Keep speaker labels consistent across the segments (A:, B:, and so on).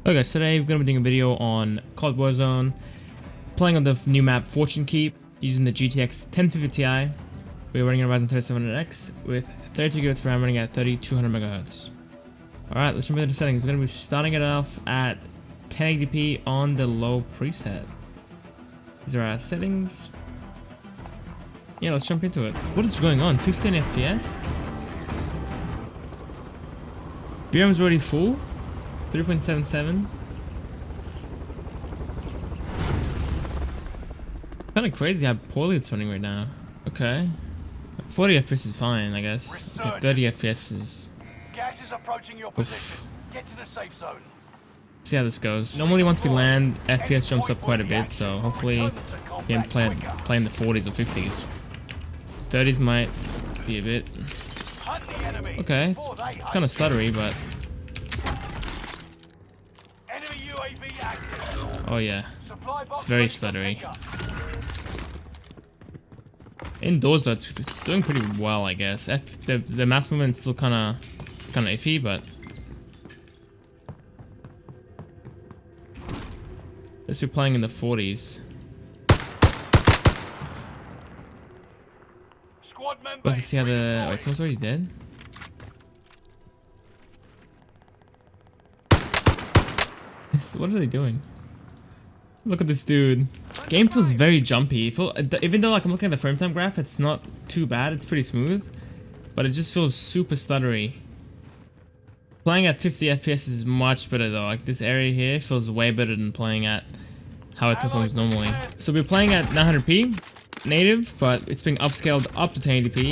A: Okay guys, today we're going to be doing a video on COD Warzone, playing on the new map Fortune Keep, using the GTX 1050 Ti. We're running a Ryzen 3700X with 32 GB RAM running at 3200 MHz. Alright, let's jump into the settings. We're going to be starting it off at 1080p on the low preset. These are our settings. Yeah, let's jump into it. What is going on? 15 FPS? VRAM is already full? 3.77. Kind of crazy how poorly it's running right now. Okay. 40 FPS is fine, I guess. Okay, 30 FPS is...
B: Gas is approaching your position. Get to the safe zone.
A: Let's see how this goes. Normally once we land, FPS jumps up quite a bit, so hopefully we can play in the 40s or 50s. 30s might be a bit... Okay, it's kind of stuttery, but... Oh yeah, it's very stuttery. Indoors though, it's doing pretty well, I guess. The mouse movement's still kind of iffy, but let's be playing in the 40s. Well, to see how the... Wait, someone's already dead? What are they doing? Look at this dude. Game feels very jumpy. Even though like I'm looking at the frame time graph, it's not too bad. It's pretty smooth, but it just feels super stuttery. Playing at 50 FPS is much better though. Like this area here feels way better than playing at how it performs normally. So we're playing at 900p native, but it's being upscaled up to 1080p.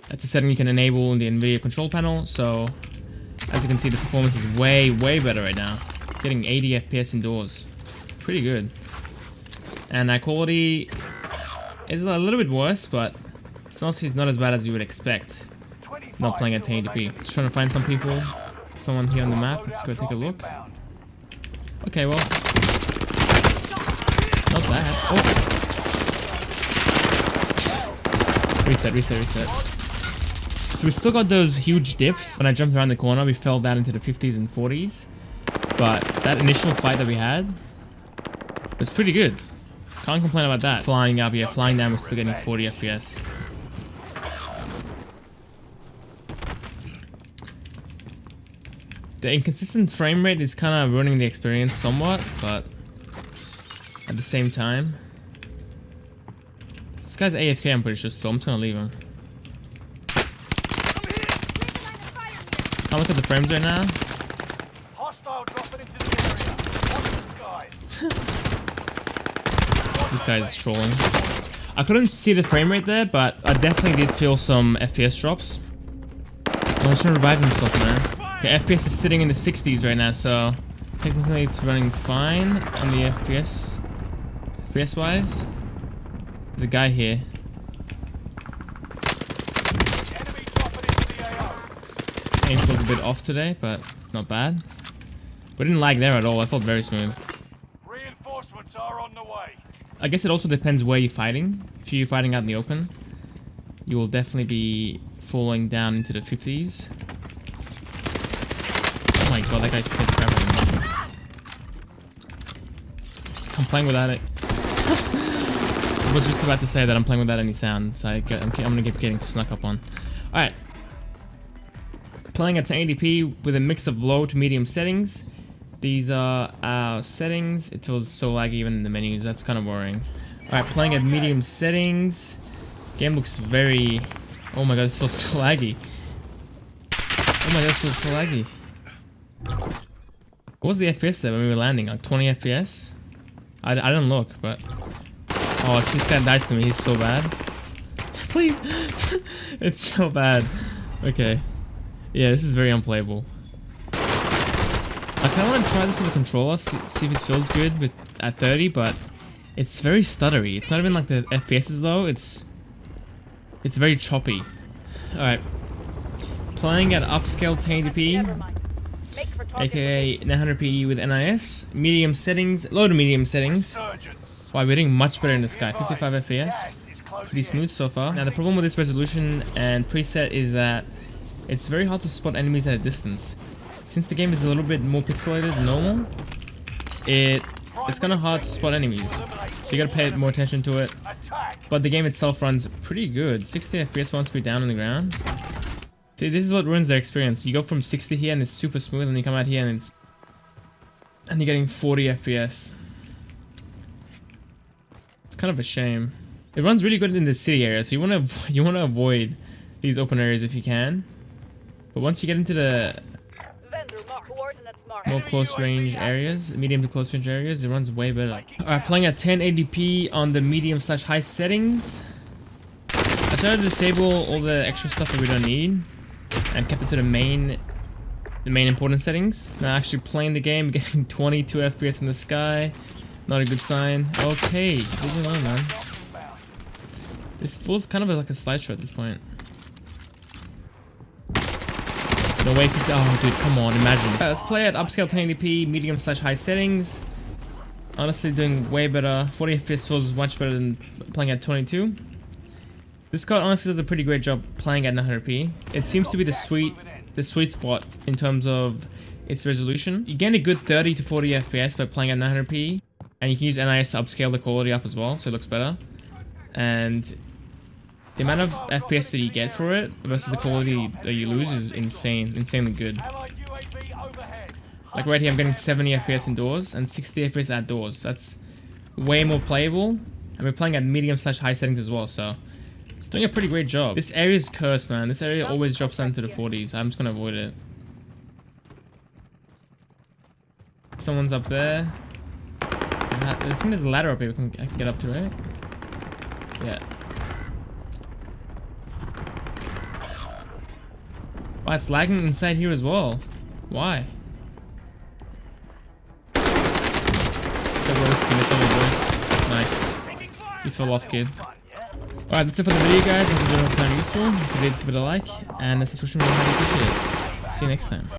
A: That's a setting you can enable in the NVIDIA control panel. So as you can see, the performance is way better right now. Getting 80 FPS indoors. Pretty good. And that quality is a little bit worse, but it's honestly not as bad as you would expect. Not playing at 1080p. Just trying to find some people. Someone here on the map. Let's go take a look. Okay, well. Not bad. Oh. Reset. So we still got those huge dips. When I jumped around the corner, we fell down into the 50s and 40s. But that initial fight that we had was pretty good. Can't complain about that. Flying up, yeah, flying down, we're still getting 40 FPS. The inconsistent frame rate is kind of ruining the experience somewhat, but at the same time, this guy's AFK, I'm pretty sure still. I'm just gonna leave him. I'll look at the frames right now.
B: Hostile dropping into the area. Watch the skies.
A: This guy's trolling. I couldn't see the frame rate there, but I definitely did feel some FPS drops. I'm trying to revive himself, man. Okay, FPS is sitting in the 60s right now, so technically it's running fine on the FPS. FPS wise, there's a guy here. Aim feels a bit off today, but not bad. We didn't lag there at all. I felt very smooth.
B: Reinforcements are on the way.
A: I guess it also depends where you're fighting. If you're fighting out in the open, you will definitely be falling down into the 50s. Oh my god, that guy scared the crap out of me. I'm playing without it. I was just about to say that I'm playing without any sound, so I'm gonna keep getting snuck up on. Alright. Playing at 1080p with a mix of low to medium settings. These are our settings. It feels so laggy even in the menus. That's kind of worrying. Alright, playing at medium settings. Game looks very... Oh my god, this feels so laggy. Oh my god, this feels so laggy. What was the FPS there when we were landing? Like 20 FPS? I didn't look, but... Oh, if this guy dies to me, he's so bad. Please! It's so bad. Okay. Yeah, this is very unplayable. I kind of want to try this with a controller, see if it feels good at 30, but it's very stuttery. It's not even like the FPS's though, it's very choppy. Alright. Playing at upscale 1080p, aka 900p with NIS, medium settings, low to medium settings. Wow, we're doing much better in the sky, 55 FPS. Pretty smooth so far. Now the problem with this resolution and preset is that it's very hard to spot enemies at a distance. since the game is a little bit more pixelated than normal, it's kind of hard to spot enemies. So you gotta pay more attention to it. But the game itself runs pretty good. 60 FPS once we're down on the ground. See, this is what ruins their experience. You go from 60 here and it's super smooth, and you come out here and you're getting 40 FPS. It's kind of a shame. It runs really good in the city area, so you wanna avoid these open areas if you can. But once you get into the more close range areas, medium to close range areas, it runs way better. Alright, playing at 1080p on the medium/high settings. I tried to disable all the extra stuff that we don't need and kept it to the main important settings. Now actually playing the game, getting 22 FPS in the sky. Not a good sign. Okay, leave me alone, man. This feels kind of like a slideshow at this point. No way, oh dude, come on, imagine. Alright, let's play at upscale 1080p, medium/high settings. Honestly, doing way better. 40 FPS feels much better than playing at 22. This card honestly does a pretty great job playing at 900p. It seems to be the sweet spot in terms of its resolution. You gain a good 30 to 40 FPS by playing at 900p, and you can use NIS to upscale the quality up as well, so it looks better. And the amount of FPS that you get for it versus the quality that you lose is insanely good. Like right here, I'm getting 70 FPS indoors and 60 FPS outdoors. That's way more playable, and we're playing at medium/high settings as well, so it's doing a pretty great job. This area is cursed, man. This area always drops down to the 40s. I'm just gonna avoid it. Someone's up there. I think there's a ladder up here I can get up to, right? Yeah. Wow, it's lagging inside here as well. Why? Nice. You fell off, kid. Alright, that's it for the video, guys. If you found it useful, give it a like, and subscription would be highly appreciated. See you next time.